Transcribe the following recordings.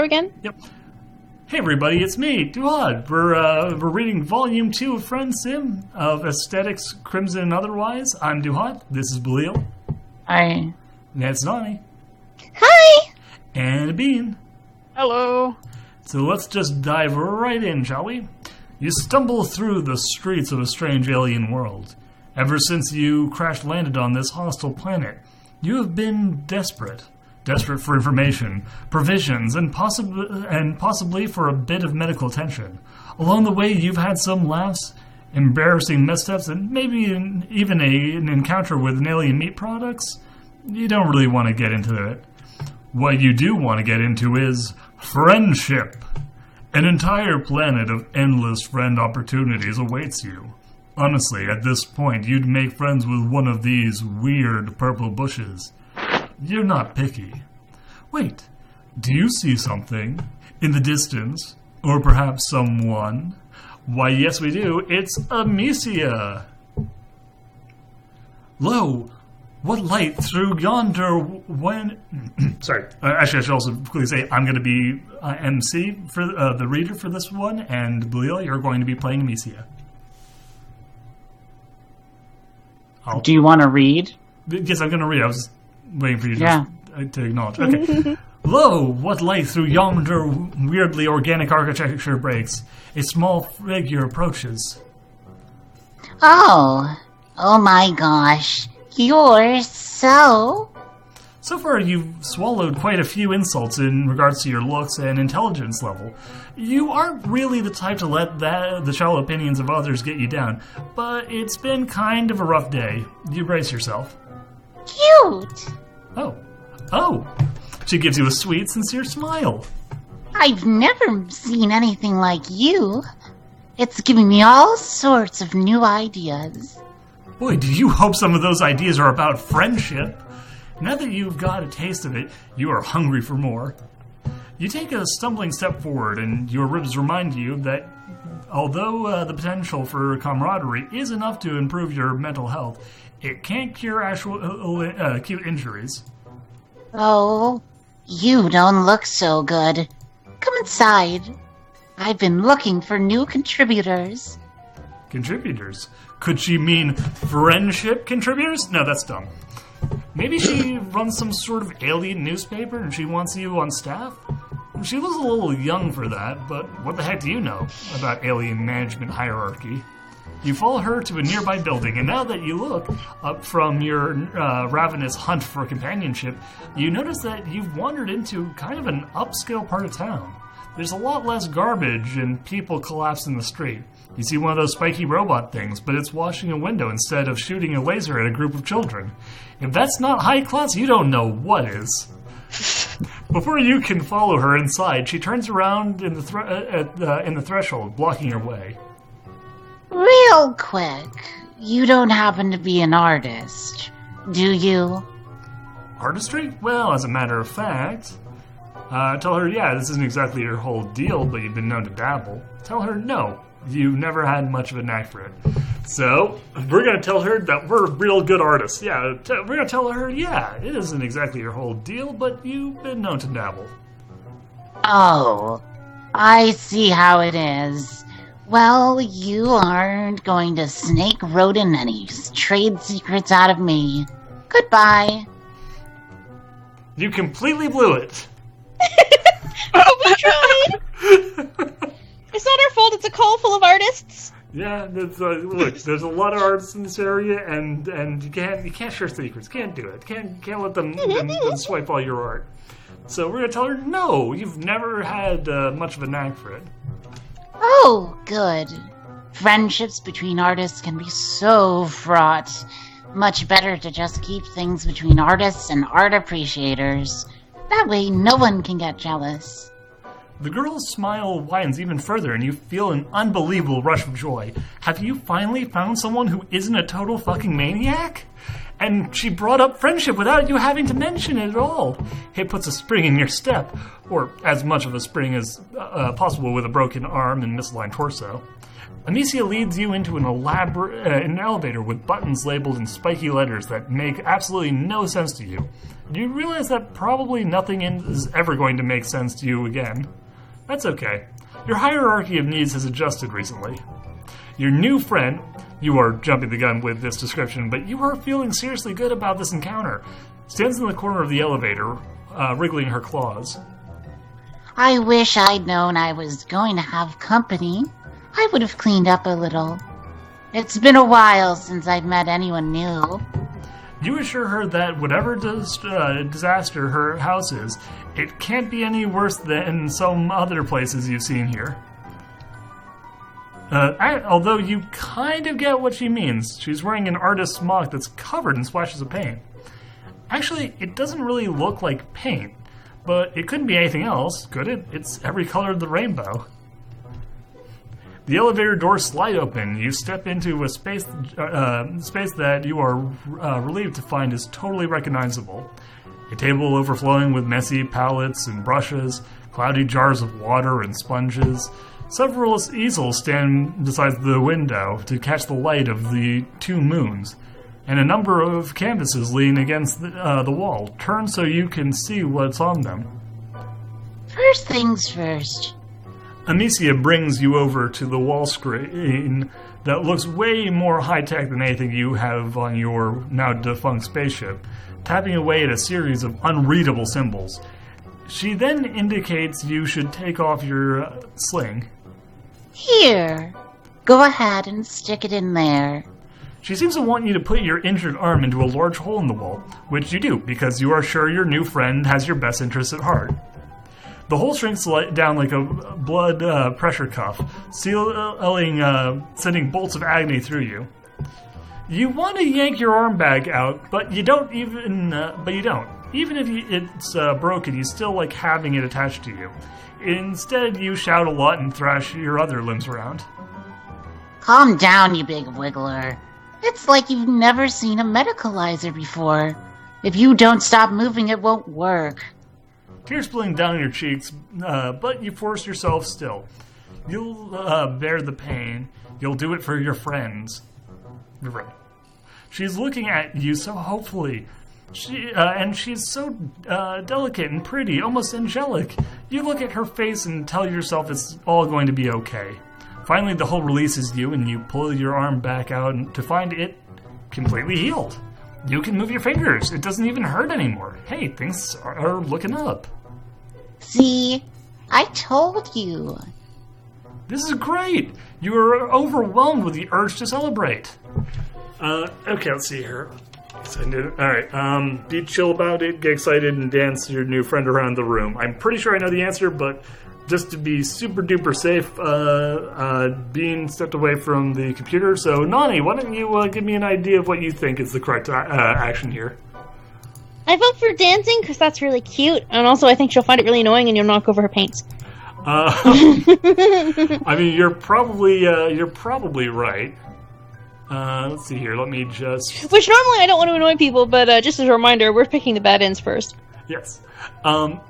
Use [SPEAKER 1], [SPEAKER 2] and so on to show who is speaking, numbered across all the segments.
[SPEAKER 1] intro again?
[SPEAKER 2] Yep. Hey everybody, it's me, Duhad. We're reading Volume 2 of Friendsim, of Aesthetics, Crimson and Otherwise. I'm Duhad. This is Belil.
[SPEAKER 3] Hi.
[SPEAKER 2] That's Nani.
[SPEAKER 1] Hi!
[SPEAKER 2] And Bean.
[SPEAKER 4] Hello.
[SPEAKER 2] So let's just dive right in, shall we? You stumble through the streets of a strange alien world. Ever since you crash-landed on this hostile planet, you have been desperate. Desperate for information, provisions, and possibly for a bit of medical attention. Along the way, you've had some laughs, embarrassing mess-ups, and maybe even an encounter with alien meat products. You don't really want to get into it. What you do want to get into is friendship. An entire planet of endless friend opportunities awaits you. Honestly, at this point, you'd make friends with one of these weird purple bushes. You're not picky. Wait, do you see something in the distance? Or perhaps someone? Why, yes we do. It's Amisia. Lo, what light through yonder when... Sorry, actually I should also quickly say I'm going to be MC for the reader for this one, and Belil, you're going to be playing Amisia.
[SPEAKER 3] Do you want to read?
[SPEAKER 2] Yes, I'm going to read. I was waiting for you to acknowledge. Okay. Lo, what light through yonder weirdly organic architecture breaks. A small figure approaches.
[SPEAKER 3] Oh my gosh. You're so...
[SPEAKER 2] So far, you've swallowed quite a few insults in regards to your looks and intelligence level. You aren't really the type to let the shallow opinions of others get you down, but it's been kind of a rough day. You brace yourself.
[SPEAKER 3] Cute.
[SPEAKER 2] Oh. She gives you a sweet, sincere smile.
[SPEAKER 3] I've never seen anything like you. It's giving me all sorts of new ideas.
[SPEAKER 2] Boy, do you hope some of those ideas are about friendship. Now that you've got a taste of it, you are hungry for more. You take a stumbling step forward, and your ribs remind you that although the potential for camaraderie is enough to improve your mental health, it can't cure actual acute injuries.
[SPEAKER 3] Oh, you don't look so good. Come inside. I've been looking for new contributors.
[SPEAKER 2] Contributors? Could she mean friendship contributors? No, that's dumb. Maybe she runs some sort of alien newspaper and she wants you on staff? She looks a little young for that, but what the heck do you know about alien management hierarchy? You follow her to a nearby building, and now that you look up from your ravenous hunt for companionship, you notice that you've wandered into kind of an upscale part of town. There's a lot less garbage and people collapsed in the street. You see one of those spiky robot things, but it's washing a window instead of shooting a laser at a group of children. If that's not high class, you don't know what is. Before you can follow her inside, she turns around in the threshold, blocking your way.
[SPEAKER 3] Real quick, you don't happen to be an artist, do you?
[SPEAKER 2] Artistry? Well, as a matter of fact... tell her, yeah, this isn't exactly your whole deal, but you've been known to dabble. Tell her, no, you've never had much of a knack for it. So, we're going to tell her that we're real good artists. Yeah, we're going to tell her, yeah, it isn't exactly your whole deal, but you've been known to dabble.
[SPEAKER 3] Oh, I see how it is. Well, you aren't going to snake rodent any trade secrets out of me. Goodbye.
[SPEAKER 2] You completely blew it.
[SPEAKER 1] Oh, we tried! It's not our fault, it's a call full of artists.
[SPEAKER 2] Yeah, look, there's a lot of artists in this area, and you can't share secrets. Can't do it. Can't let them swipe all your art. So we're gonna tell her, no, you've never had much of a knack for it.
[SPEAKER 3] Oh, good. Friendships between artists can be so fraught. Much better to just keep things between artists and art appreciators. That way, no one can get jealous.
[SPEAKER 2] The girl's smile widens even further, and you feel an unbelievable rush of joy. Have you finally found someone who isn't a total fucking maniac? And she brought up friendship without you having to mention it at all. It puts a spring in your step, or as much of a spring as possible with a broken arm and misaligned torso. Amisia leads you into an elevator with buttons labeled in spiky letters that make absolutely no sense to you. You realize that probably nothing is ever going to make sense to you again. That's okay. Your hierarchy of needs has adjusted recently. Your new friend, you are jumping the gun with this description, but you are feeling seriously good about this encounter, stands in the corner of the elevator, wriggling her claws.
[SPEAKER 3] I wish I'd known I was going to have company. I would have cleaned up a little. It's been a while since I've met anyone new.
[SPEAKER 2] You assure her that whatever disaster her house is, it can't be any worse than some other places you've seen here. Although you kind of get what she means. She's wearing an artist's smock that's covered in splashes of paint. Actually, it doesn't really look like paint, but it couldn't be anything else, could it? It's every color of the rainbow. The elevator doors slide open. You step into a space that you are relieved to find is totally recognizable. A table overflowing with messy palettes and brushes, cloudy jars of water and sponges. Several easels stand beside the window to catch the light of the two moons, and a number of canvases lean against the wall, turned so you can see what's on them.
[SPEAKER 3] First things first.
[SPEAKER 2] Amisia brings you over to the wall screen that looks way more high-tech than anything you have on your now-defunct spaceship, tapping away at a series of unreadable symbols. She then indicates you should take off your sling.
[SPEAKER 3] Here. Go ahead and stick it in there.
[SPEAKER 2] She seems to want you to put your injured arm into a large hole in the wall, which you do, because you are sure your new friend has your best interests at heart. The hole shrinks down like a blood pressure cuff, sending bolts of agony through you. You want to yank your arm back out, but you don't. Even if it's broken, you still like having it attached to you. Instead, you shout a lot and thrash your other limbs around.
[SPEAKER 3] Calm down, you big wiggler. It's like you've never seen a medicalizer before. If you don't stop moving, it won't work.
[SPEAKER 2] Tears spilling down your cheeks, but you force yourself still. You'll bear the pain. You'll do it for your friends. You're right. She's looking at you so hopefully. And she's so delicate and pretty, almost angelic. You look at her face and tell yourself it's all going to be okay. Finally, the hole releases you, and you pull your arm back out to find it completely healed. You can move your fingers. It doesn't even hurt anymore. Hey, things are looking up.
[SPEAKER 3] See? I told you.
[SPEAKER 2] This is great. You are overwhelmed with the urge to celebrate. Okay, let's see here. Alright, be chill about it, get excited, and dance your new friend around the room. I'm pretty sure I know the answer, but just to be super duper safe, Bean stepped away from the computer. So, Nani, why don't you give me an idea of what you think is the correct action here?
[SPEAKER 1] I vote for dancing because that's really cute, and also I think she'll find it really annoying and you'll knock over her paints.
[SPEAKER 2] I mean, you're probably right. Let's see here. Let me just. Which
[SPEAKER 1] normally I don't want to annoy people, but just as a reminder, we're picking the bad ends first.
[SPEAKER 2] Yes. You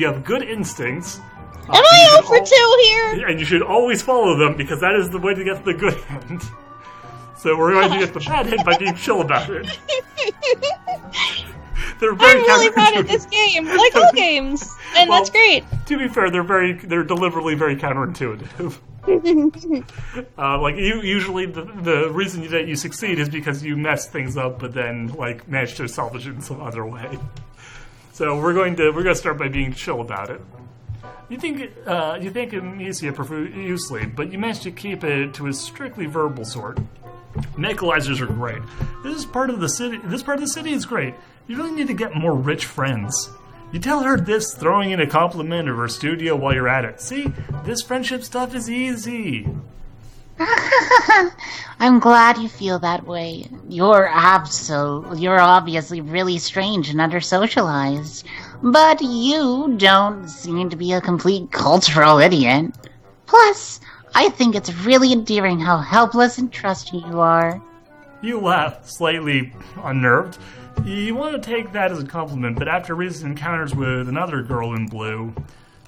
[SPEAKER 2] have good instincts.
[SPEAKER 1] Am I 0 for 2 here?
[SPEAKER 2] And you should always follow them because that is the way to get to the good end. So we're going to get the bad end by being chill about it. I'm
[SPEAKER 1] really bad at this game, like all games, and that's great.
[SPEAKER 2] To be fair, they're deliberately very counterintuitive. Usually the reason that you succeed is because you mess things up, but then manage to salvage it in some other way. So we're going to start by being chill about it. You think Amisia profusely, but you managed to keep it to a strictly verbal sort. Medicalizers are great. This part of the city is great. You really need to get more rich friends. You tell her this, throwing in a compliment of her studio while you're at it. See, this friendship stuff is easy.
[SPEAKER 3] I'm glad you feel that way. You're obviously really strange and under-socialized. But you don't seem to be a complete cultural idiot. Plus, I think it's really endearing how helpless and trusting you are.
[SPEAKER 2] You laugh, slightly unnerved. You want to take that as a compliment, but after recent encounters with another girl in blue,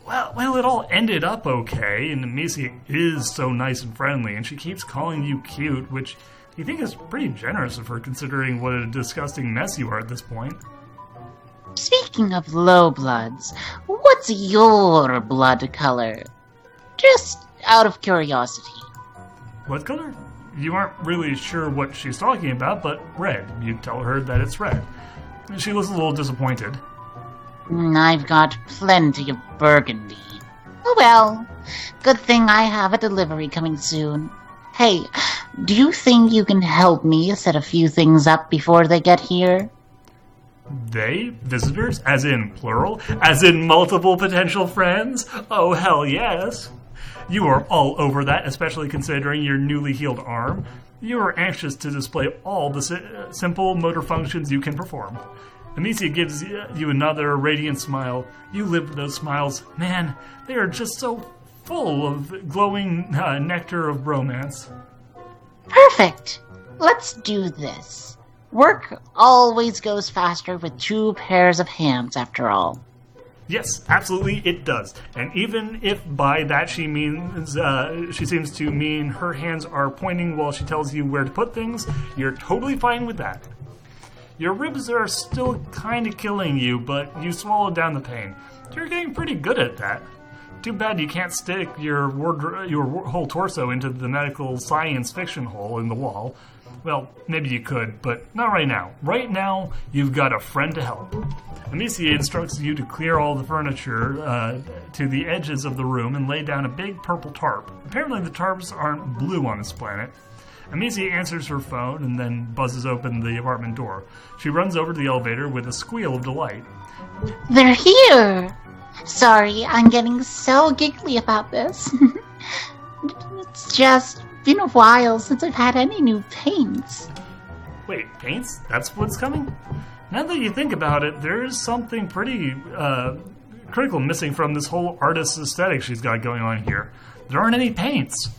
[SPEAKER 2] well, it all ended up okay, and Amisia is so nice and friendly, and she keeps calling you cute, which you think is pretty generous of her considering what a disgusting mess you are at this point.
[SPEAKER 3] Speaking of low bloods, what's your blood color? Just out of curiosity.
[SPEAKER 2] What color? You aren't really sure what she's talking about, but red. You tell her that it's red. She looks a little disappointed.
[SPEAKER 3] I've got plenty of burgundy. Oh well, good thing I have a delivery coming soon. Hey, do you think you can help me set a few things up before they get here?
[SPEAKER 2] They? Visitors? As in plural? As in multiple potential friends? Oh, hell yes. You are all over that, especially considering your newly healed arm. You are anxious to display all the simple motor functions you can perform. Amisia gives you another radiant smile. You live for those smiles. Man, they are just so full of glowing nectar of romance.
[SPEAKER 3] Perfect. Let's do this. Work always goes faster with two pairs of hands, after all.
[SPEAKER 2] Yes, absolutely it does. And even if by that she means, she seems to mean her hands are pointing while she tells you where to put things, you're totally fine with that. Your ribs are still kind of killing you, but you swallowed down the pain. You're getting pretty good at that. Too bad you can't stick your whole torso into the medical science fiction hole in the wall. Well, maybe you could, but not right now. Right now, you've got a friend to help. Amisia instructs you to clear all the furniture to the edges of the room and lay down a big purple tarp. Apparently the tarps aren't blue on this planet. Amisia answers her phone and then buzzes open the apartment door. She runs over to the elevator with a squeal of delight.
[SPEAKER 3] They're here! Sorry, I'm getting so giggly about this. It's just been a while since I've had any new paints.
[SPEAKER 2] Wait, paints? That's what's coming? Now that you think about it, there's something pretty critical missing from this whole artist's aesthetic she's got going on here. There aren't any paints.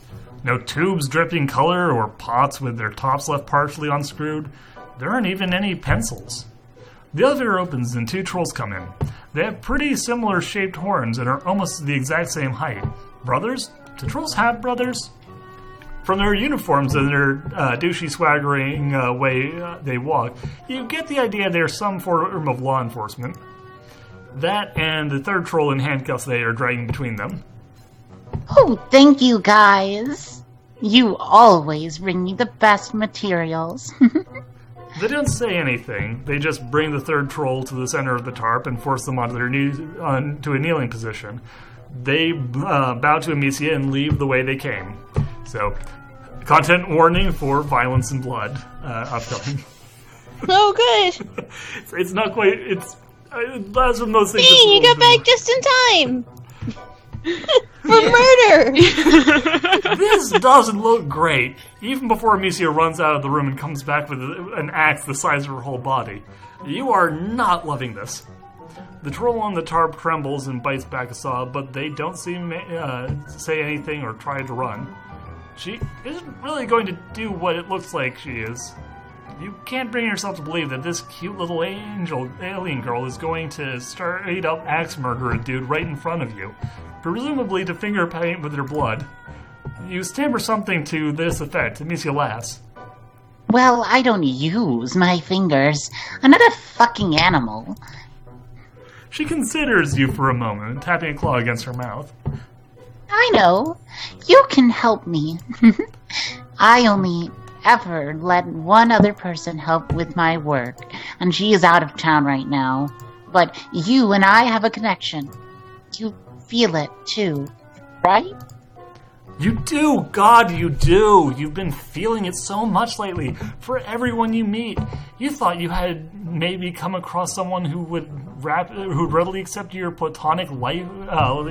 [SPEAKER 2] No tubes dripping color or pots with their tops left partially unscrewed. There aren't even any pencils. The elevator opens and two trolls come in. They have pretty similar shaped horns and are almost the exact same height. Brothers? Do trolls have brothers? From their uniforms and their douchey swaggering way they walk, you get the idea they're some form of law enforcement. That and the third troll in handcuffs they are dragging between them.
[SPEAKER 3] Oh, thank you, guys. You always bring me the best materials.
[SPEAKER 2] They don't say anything. They just bring the third troll to the center of the tarp and force them onto their knees, to a kneeling position. They bow to Amisia and leave the way they came. So, content warning for violence and blood upcoming.
[SPEAKER 1] Oh, good.
[SPEAKER 2] It's not quite. It's that's what most things.
[SPEAKER 1] Hey, you got back just in time. For murder!
[SPEAKER 2] This doesn't look great. Even before Amisia runs out of the room and comes back with an axe the size of her whole body. You are not loving this. The troll on the tarp trembles and bites back a saw, but they don't seem say anything or try to run. She isn't really going to do what it looks like she is. You can't bring yourself to believe that this cute little alien girl is going to straight up axe murder a dude right in front of you, presumably to finger paint with her blood. You stammer something to this effect. Amisia laughs.
[SPEAKER 3] Well, I don't use my fingers. I'm not a fucking animal.
[SPEAKER 2] She considers you for a moment, tapping a claw against her mouth.
[SPEAKER 3] I know. You can help me. I only ever let one other person help with my work, and she is out of town right now. But you and I have a connection. You feel it, too, right?
[SPEAKER 2] You do! God, you do! You've been feeling it so much lately. For everyone you meet. You thought you had maybe come across someone who would readily accept your platonic life,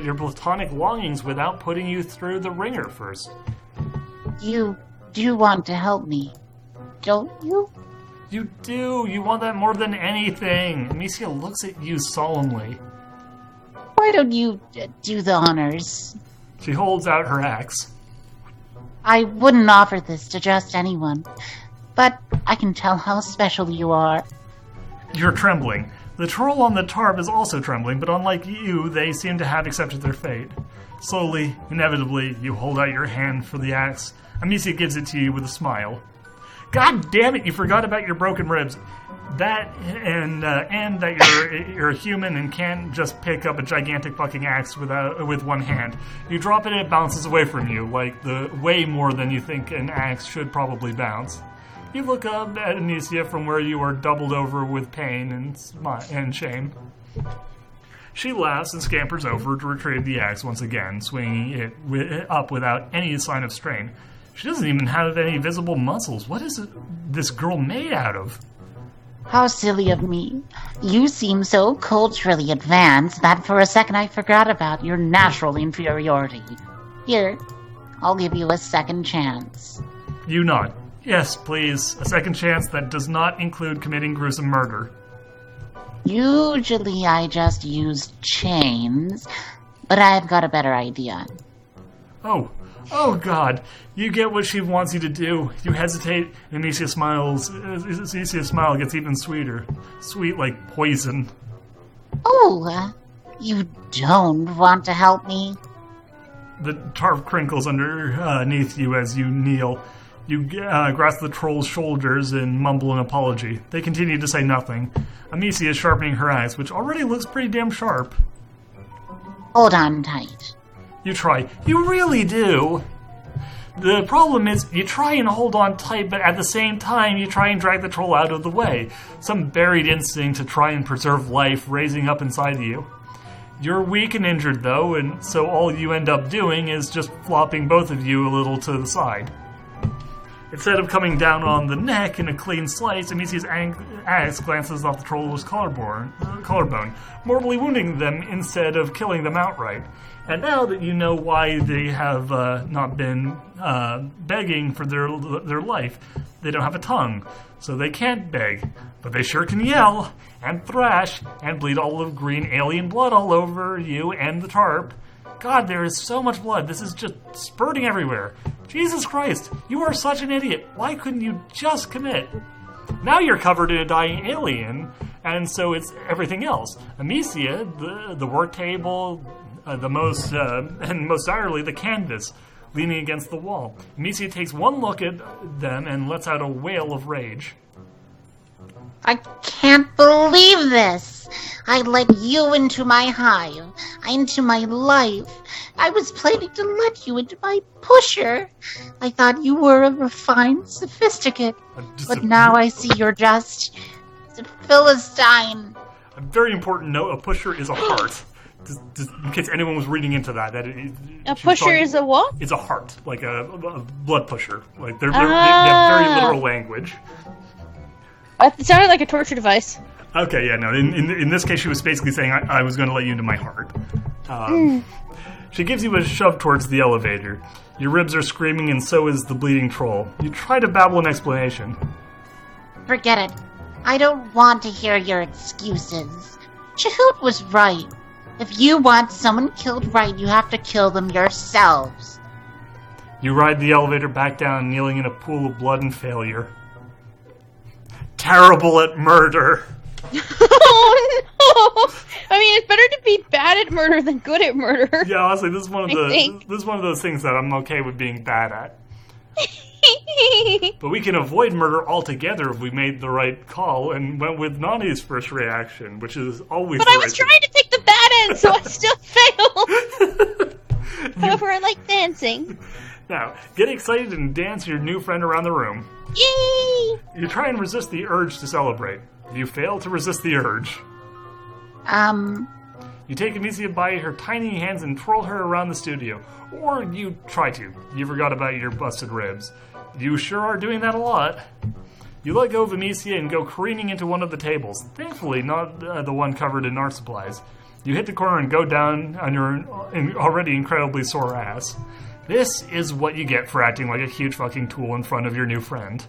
[SPEAKER 2] your platonic longings without putting you through the ringer first.
[SPEAKER 3] You do want to help me, don't you?
[SPEAKER 2] You do! You want that more than anything! Amisia looks at you solemnly.
[SPEAKER 3] Why don't you do the honors?
[SPEAKER 2] She holds out her axe.
[SPEAKER 3] I wouldn't offer this to just anyone. but I can tell how special you are.
[SPEAKER 2] You're trembling. The troll on the tarp is also trembling, but unlike you, they seem to have accepted their fate. Slowly, inevitably, you hold out your hand for the axe. Amisia gives it to you with a smile. God damn it, you forgot about your broken ribs. That and that you're a human and can't just pick up a gigantic fucking axe with one hand. You drop it and it bounces away from you, like way more than you think an axe should probably bounce. You look up at Amisia from where you are doubled over with pain and shame. She laughs and scampers over to retrieve the axe once again, swinging it up without any sign of strain. She doesn't even have any visible muscles. What is this girl made out of?
[SPEAKER 3] How silly of me. You seem so culturally advanced that for a second I forgot about your natural inferiority. Here, I'll give you a second chance.
[SPEAKER 2] You nod. Yes, please. A second chance that does not include committing gruesome murder.
[SPEAKER 3] Usually I just use chains, but I've got a better idea.
[SPEAKER 2] Oh God! You get what she wants you to do. You hesitate, and Amisia's smile gets even sweeter. Sweet like poison.
[SPEAKER 3] Oh, you don't want to help me?
[SPEAKER 2] The tarp crinkles underneath you as you kneel. You grasp the troll's shoulders and mumble an apology. They continue to say nothing. Amisia is sharpening her axe, which already looks pretty damn sharp.
[SPEAKER 3] Hold on tight.
[SPEAKER 2] You try. You really do. The problem is, you try and hold on tight, but at the same time, you try and drag the troll out of the way. Some buried instinct to try and preserve life raising up inside you. You're weak and injured, though, and so all you end up doing is just flopping both of you a little to the side. Instead of coming down on the neck in a clean slice, Amisia's axe glances off the troll's collarbone, mortally wounding them instead of killing them outright. And now that you know why they have not been begging for their life, they don't have a tongue, so they can't beg. But they sure can yell, and thrash, and bleed olive green alien blood all over you and the tarp. God, there is so much blood. This is just spurting everywhere. Jesus Christ, you are such an idiot. Why couldn't you just commit? Now you're covered in a dying alien, and so it's everything else. Amisia, the work table, and most direly the canvas, leaning against the wall. Amisia takes one look at them and lets out a wail of rage.
[SPEAKER 3] I can't believe this! I let you into my hive, into my life. I was planning to let you into my pusher. I thought you were a refined sophisticate, but now I see you're just a Philistine.
[SPEAKER 2] A very important note, a pusher is a heart. Just in case anyone was reading into that.
[SPEAKER 1] A pusher is a what?
[SPEAKER 2] It's a heart, like a blood pusher. Like they have very literal language.
[SPEAKER 1] It sounded like a torture device.
[SPEAKER 2] Okay, yeah, no. In this case, she was basically saying, I was going to let you into my heart. She gives you a shove towards the elevator. Your ribs are screaming, and so is the bleeding troll. You try to babble an explanation.
[SPEAKER 3] Forget it. I don't want to hear your excuses. Duhad was right. If you want someone killed right, you have to kill them yourselves.
[SPEAKER 2] You ride the elevator back down, kneeling in a pool of blood and failure. Terrible at murder.
[SPEAKER 1] Oh no! I mean, it's better to be bad at murder than good at murder.
[SPEAKER 2] Yeah, honestly, this is one of those things that I'm okay with being bad at. But we can avoid murder altogether if we made the right call and went with Nani's first reaction, which is always.
[SPEAKER 1] But I was trying to take the bad end, so I still failed. However, I like dancing.
[SPEAKER 2] Now, get excited and dance your new friend around the room.
[SPEAKER 1] Yay!
[SPEAKER 2] You try and resist the urge to celebrate. You fail to resist the urge. You take Amisia by her tiny hands and twirl her around the studio. Or you try to. You forgot about your busted ribs. You sure are doing that a lot. You let go of Amisia and go careening into one of the tables. Thankfully, not the one covered in art supplies. You hit the corner and go down on your already incredibly sore ass. This is what you get for acting like a huge fucking tool in front of your new friend.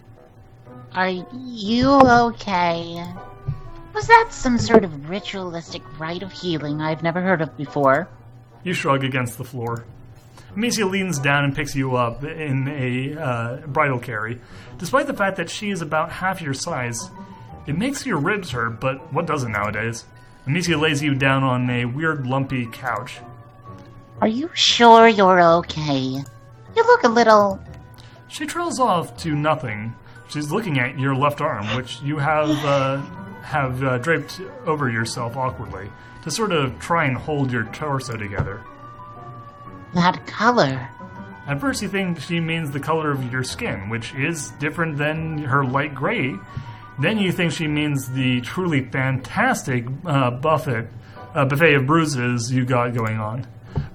[SPEAKER 3] Are you okay? Was that some sort of ritualistic rite of healing I've never heard of before?
[SPEAKER 2] You shrug against the floor. Amisia leans down and picks you up in a bridal carry. Despite the fact that she is about half your size, it makes your ribs hurt, but what doesn't nowadays? Amisia lays you down on a weird, lumpy couch.
[SPEAKER 3] Are you sure you're okay? You look a little...
[SPEAKER 2] She trails off to nothing. She's looking at your left arm, which you have draped over yourself awkwardly, to sort of try and hold your torso together.
[SPEAKER 3] That color.
[SPEAKER 2] At first you think she means the color of your skin, which is different than her light gray. Then you think she means the truly fantastic buffet of bruises you got going on.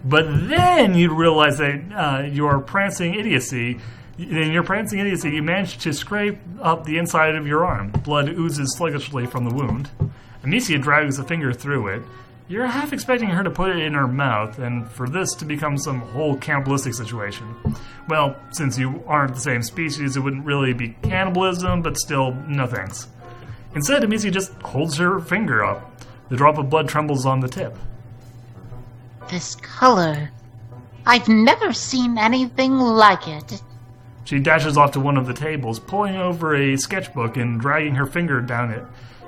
[SPEAKER 2] But then you realize that your prancing idiocy, you managed to scrape up the inside of your arm. Blood oozes sluggishly from the wound. Amisia drags a finger through it. You're half expecting her to put it in her mouth, and for this to become some whole cannibalistic situation. Well, since you aren't the same species, it wouldn't really be cannibalism, but still, no thanks. Instead, Amisia just holds her finger up. The drop of blood trembles on the tip.
[SPEAKER 3] This color. I've never seen anything like it.
[SPEAKER 2] She dashes off to one of the tables, pulling over a sketchbook and dragging her finger down it.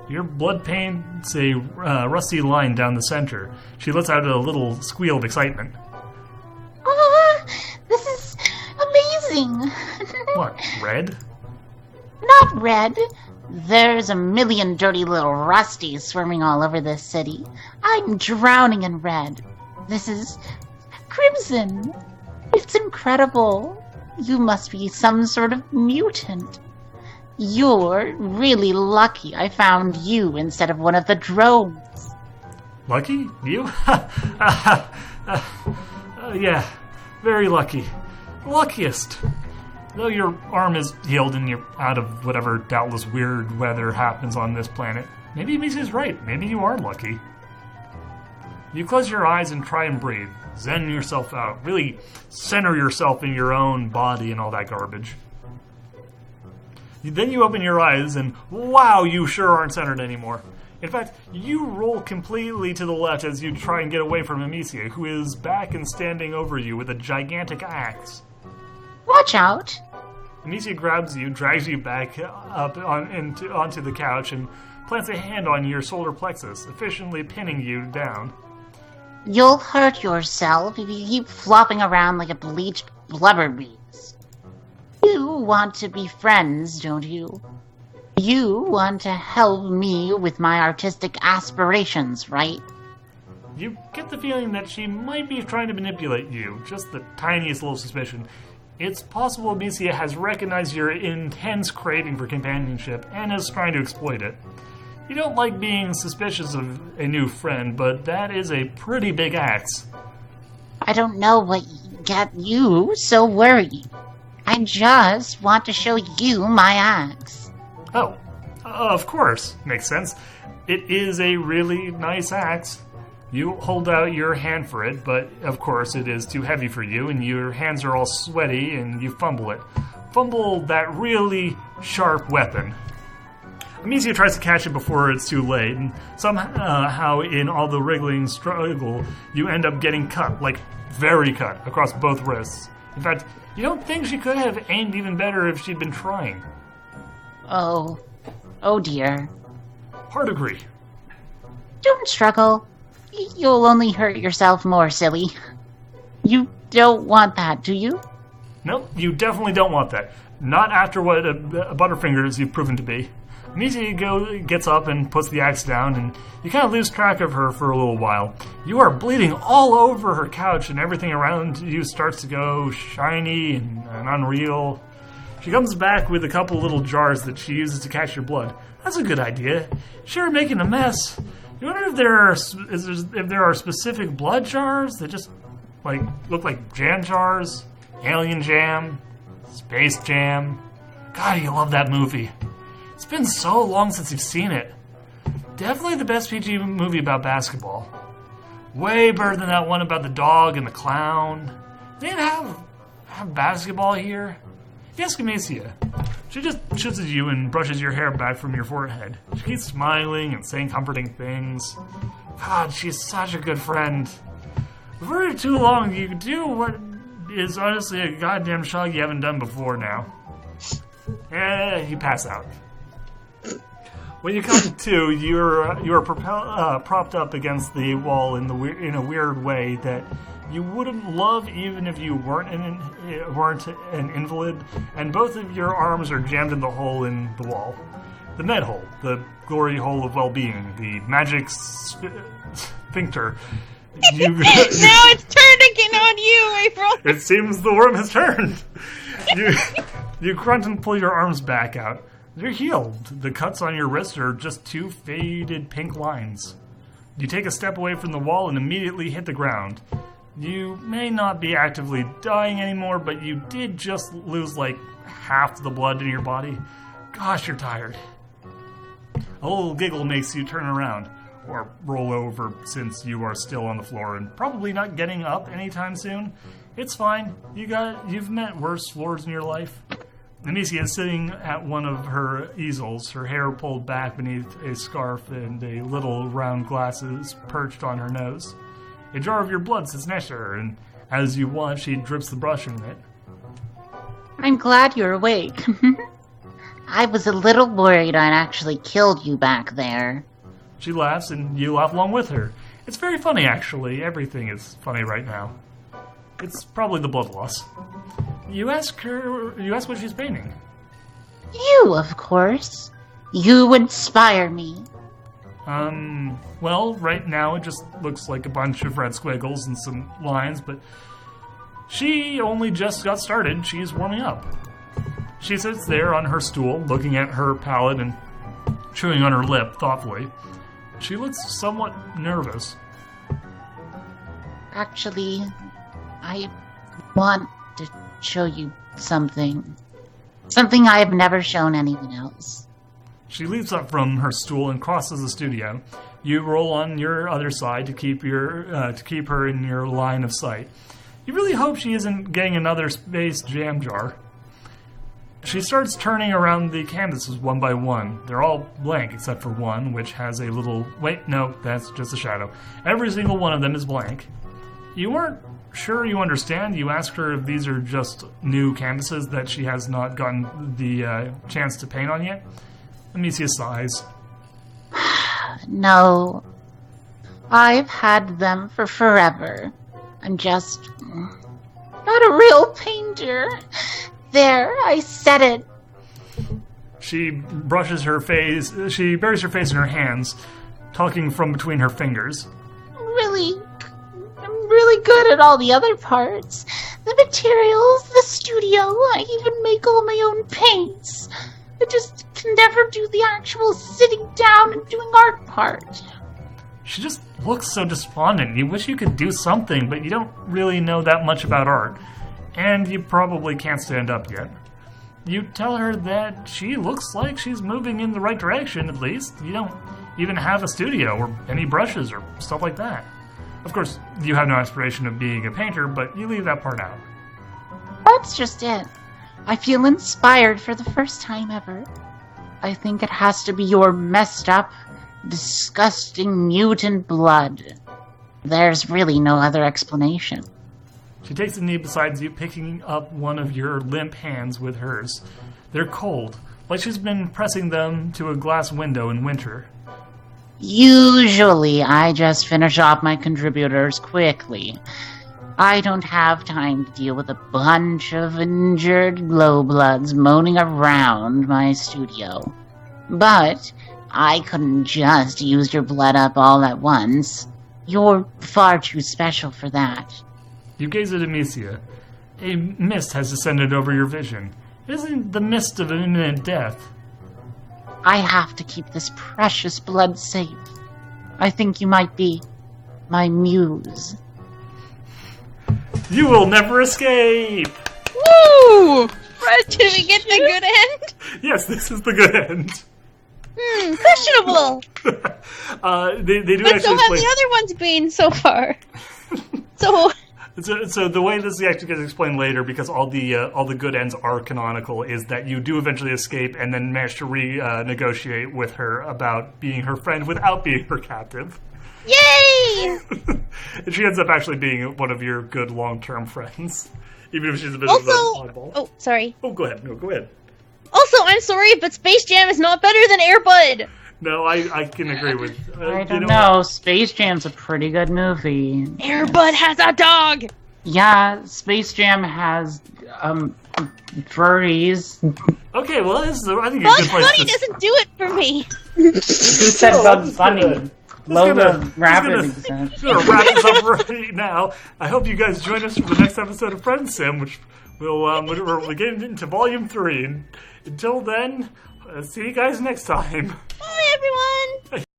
[SPEAKER 2] Your blood paints a rusty line down the center. She lets out a little squeal of excitement.
[SPEAKER 3] Oh, this is amazing.
[SPEAKER 2] What, red?
[SPEAKER 3] Not red. There's a million dirty little rusties swarming all over this city. I'm drowning in red. This is crimson. It's incredible. You must be some sort of mutant. You're really lucky I found you instead of one of the drones.
[SPEAKER 2] Lucky? You? Yeah, very lucky. Luckiest. Though your arm is healed and you're out of whatever doubtless weird weather happens on this planet, maybe Amisia's right. Maybe you are lucky. You close your eyes and try and breathe. Zen yourself out. Really center yourself in your own body and all that garbage. Then you open your eyes and, wow, you sure aren't centered anymore. In fact, you roll completely to the left as you try and get away from Amisia, who is back and standing over you with a gigantic axe.
[SPEAKER 3] Watch out!
[SPEAKER 2] Amisia grabs you, drags you back up onto the couch, and plants a hand on your solar plexus, efficiently pinning you down.
[SPEAKER 3] You'll hurt yourself if you keep flopping around like a bleached blubber beast. You want to be friends, don't you? You want to help me with my artistic aspirations, right?
[SPEAKER 2] You get the feeling that she might be trying to manipulate you, just the tiniest little suspicion. It's possible Amisia has recognized your intense craving for companionship and is trying to exploit it. You don't like being suspicious of a new friend, but that is a pretty big axe.
[SPEAKER 3] I don't know what got you so worried. I just want to show you my axe.
[SPEAKER 2] Oh, of course. Makes sense. It is a really nice axe. You hold out your hand for it, but of course it is too heavy for you, and your hands are all sweaty, and you fumble it. Fumble that really sharp weapon. Amisia tries to catch it before it's too late, and somehow in all the wriggling struggle, you end up getting cut, like very cut, across both wrists. In fact, you don't think she could have aimed even better if she'd been trying.
[SPEAKER 3] Oh dear.
[SPEAKER 2] Hard agree.
[SPEAKER 3] Don't struggle. You'll only hurt yourself more, silly. You don't want that, do you?
[SPEAKER 2] Nope, you definitely don't want that. Not after what a Butterfingers you've proven to be. Amisia gets up and puts the axe down, and you kind of lose track of her for a little while. You are bleeding all over her couch, and everything around you starts to go shiny and unreal. She comes back with a couple little jars that she uses to catch your blood. That's a good idea. Sure, making a mess. You wonder if there are specific blood jars that just look like jam jars, alien jam, space jam. God, you love that movie. It's been so long since you've seen it. Definitely the best PG movie about basketball. Way better than that one about the dog and the clown. They didn't have basketball here. Yes, Amisia. She just shoots at you and brushes your hair back from your forehead. She keeps smiling and saying comforting things. God, she's such a good friend. For too long, you do what is honestly a goddamn shog you haven't done before now. You pass out. When you come to, you're propped up against the wall in a weird way that you wouldn't love even if you weren't an invalid, and both of your arms are jammed in the hole in the wall. The med hole, the glory hole of well-being, the magic sphincter.
[SPEAKER 1] Now it's turned again on you, April!
[SPEAKER 2] It seems the worm has turned! You grunt and pull your arms back out. They're healed. The cuts on your wrists are just two faded pink lines. You take a step away from the wall and immediately hit the ground. You may not be actively dying anymore, but you did just lose like half the blood in your body. Gosh, you're tired. A little giggle makes you turn around, or roll over since you are still on the floor and probably not getting up anytime soon. It's fine. You've met worse floors in your life. Amisia is sitting at one of her easels, her hair pulled back beneath a scarf and a little round glasses perched on her nose. A jar of your blood sits next to her, and as you watch, she drips the brush in it.
[SPEAKER 3] I'm glad you're awake. I was a little worried I'd actually killed you back there.
[SPEAKER 2] She laughs, and you laugh along with her. It's very funny, actually. Everything is funny right now. It's probably the blood loss. You ask what she's painting.
[SPEAKER 3] You, of course. You inspire me.
[SPEAKER 2] Well, right now it just looks like a bunch of red squiggles and some lines, but she only just got started. She's warming up. She sits there on her stool, looking at her palette and chewing on her lip thoughtfully. She looks somewhat nervous.
[SPEAKER 3] Actually, I want to show you something. Something I have never shown anyone else.
[SPEAKER 2] She leaps up from her stool and crosses the studio. You roll on your other side to keep her in your line of sight. You really hope she isn't getting another space jam jar. She starts turning around the canvases one by one. They're all blank except for one, which has a little... Wait, no, that's just a shadow. Every single one of them is blank. You aren't sure you understand. You ask her if these are just new canvases that she has not gotten the chance to paint on yet. Amisia sighs.
[SPEAKER 3] No. I've had them for forever. I'm just... not a real painter. There, I said it.
[SPEAKER 2] She buries her face in her hands, talking from between her fingers.
[SPEAKER 3] I'm really good at all the other parts. The materials, the studio, I even make all my own paints. I just can never do the actual sitting down and doing art part.
[SPEAKER 2] She just looks so despondent. You wish you could do something, but you don't really know that much about art. And you probably can't stand up yet. You tell her that she looks like she's moving in the right direction, at least. You don't even have a studio or any brushes or stuff like that. Of course, you have no aspiration of being a painter, but you leave that part out.
[SPEAKER 3] That's just it. I feel inspired for the first time ever. I think it has to be your messed up, disgusting mutant blood. There's really no other explanation.
[SPEAKER 2] She takes a knee beside you, picking up one of your limp hands with hers. They're cold, like she's been pressing them to a glass window in winter.
[SPEAKER 3] Usually, I just finish off my contributors quickly. I don't have time to deal with a bunch of injured lowbloods moaning around my studio. But I couldn't just use your blood up all at once. You're far too special for that.
[SPEAKER 2] You gaze at Amisia. A mist has descended over your vision. It isn't the mist of imminent death.
[SPEAKER 3] I have to keep this precious blood safe. I think you might be my muse.
[SPEAKER 2] You will never escape!
[SPEAKER 1] Woo! Did we get the good end?
[SPEAKER 2] Yes, this is the good end.
[SPEAKER 1] Questionable.
[SPEAKER 2] They do
[SPEAKER 1] But
[SPEAKER 2] actually
[SPEAKER 1] so have the other ones been so far.
[SPEAKER 2] So the way this actually gets explained later, because all the good ends are canonical, is that you do eventually escape and then manage to renegotiate with her about being her friend without being her captive.
[SPEAKER 1] Yay!
[SPEAKER 2] And she ends up actually being one of your good long-term friends. Even if she's a bit
[SPEAKER 1] Also,
[SPEAKER 2] of an oddball.
[SPEAKER 1] oh, sorry.
[SPEAKER 2] Oh, go ahead. No, go ahead.
[SPEAKER 1] Also, I'm sorry, but Space Jam is not better than Air Bud.
[SPEAKER 2] No, I can agree with.
[SPEAKER 3] I don't know. Space Jam's a pretty good movie.
[SPEAKER 1] Air Bud has a dog.
[SPEAKER 3] Yeah, Space Jam has furries.
[SPEAKER 2] Okay, well, this is I think
[SPEAKER 1] Bugs
[SPEAKER 2] a good place
[SPEAKER 1] Bunny
[SPEAKER 2] to.
[SPEAKER 1] doesn't do it for me.
[SPEAKER 3] Who said Bugs Bunny? Lola Rabbit
[SPEAKER 2] Just
[SPEAKER 3] exists.
[SPEAKER 2] gonna wrap this up right now. I hope you guys join us for the next episode of Friendsim, which we're getting into Volume 3. And until then, see you guys next time.
[SPEAKER 1] Bye, everyone.